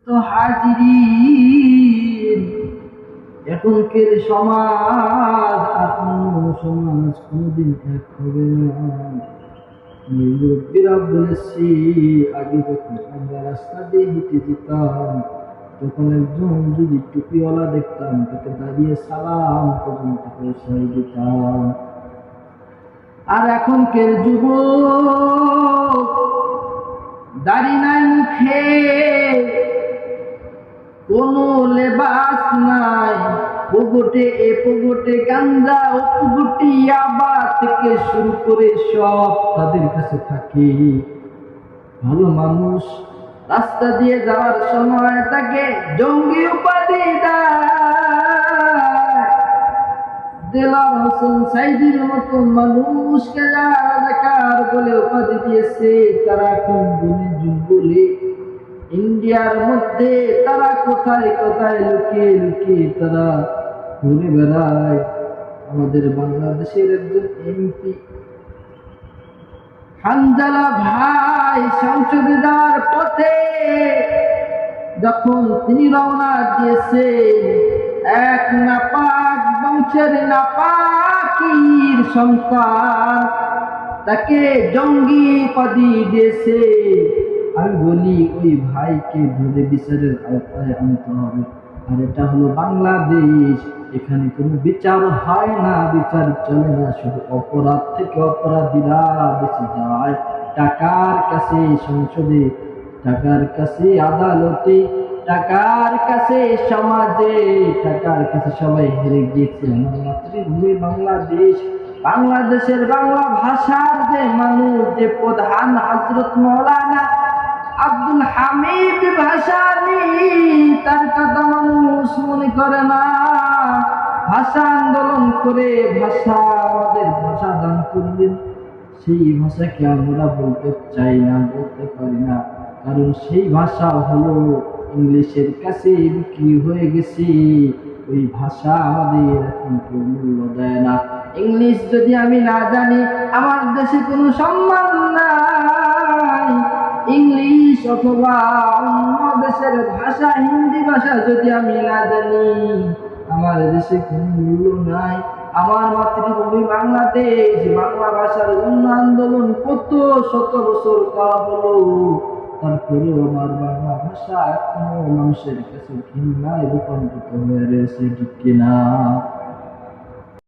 তো হাজিরিন, এখনকার সমাজ আর অন্য সমাজ কোনোদিন এক হবে না। মুরব্বীরা বলেছি, আগে যখন আমরা রাস্তা দিয়ে হেঁটে যেতাম তখন একজন যদি টুপিওয়ালা দেখতাম তাকে দাঁড়িয়ে সালাম পর্যন্ত পৌঁছাই দিতাম। আর এখনকার যুবক দাড়ি নাই মুখে, কোনো লেবাস নাই, পকেটে এ পকেটে গাঞ্জা ও পকেটে ইয়াবা থেকে শুরু করে সব তাদের কাছে থাকে। ভালো মানুষ রাস্তা দিয়ে যাওয়ার সময় তাকে জঙ্গি উপাধি দেয়। দেলার হোসেন সাইদির মতো মানুষকে যারা রাজাকার বলে উপাধি দিয়েছে, তারা এখন বলে বলে ইন্ডিয়ার মধ্যে তারা কোথায় কোথায় লুকিয়ে লুকিয়ে তারা ঘুরে বেড়ায়। আমাদের বাংলাদেশের একজন এমপি হানজালা ভাই সংসদে যাওয়ার পথে যখন তিনি রওনা দিয়েছে, এক নাপাক বংশের নাপাকির সন্তান তাকে জঙ্গি উপাধি দিয়েছে। আমি বলি ওই ভাইকে ধরে বিচারের আওতায় আনতে হবে। আর এটা হলো বাংলাদেশ, এখানে কোনো বিচার হয় না, বিচার চলে না, শুধু অপরাধ থেকে অপরাধীরা বেঁচে যায়। টাকার কাছে সংসদে, টাকার কাছে আদালতে, টাকার কাছে সমাজে, টাকার কাছে সবাই হেরে গিয়েছে। আমার মাতৃভূমি বাংলাদেশ, বাংলাদেশের বাংলা ভাষার যে মানুষ, যে প্রধান হযরত মাওলানা আব্দুল হামিদ ভাসানী, তার কথা মানুষ মনে করে না। ভাষা আন্দোলন করে ভাষা, আমাদের ভাষা দান করলেন, সেই ভাষাকে আমরা বলতে চাই না, বলতে পারি না, কারণ সেই ভাষা হলো ইংলিশের কাছে বিক্রি হয়ে গেছে। ওই ভাষা আমাদের এখন কেউ মূল্য দেয় না। ইংলিশ যদি আমি না জানি, আমার দেশে কোনো সম্মান নাই। ইংলিশ অথবা অন্য দেশের ভাষা, হিন্দি ভাষা যদি আমি না জানি, আমার দেশে কোনো মূল্য নাই। আমার মাতৃভূমি বাংলাদেশ, বাংলা ভাষার জন্য আন্দোলন কত শত বছর করা হলো, তারপরেও আমার বাংলা ভাষা এখনো মানুষের কাছে ঘৃণায় রূপান্তরিত হয়ে রয়েছে, ঠিক কিনা?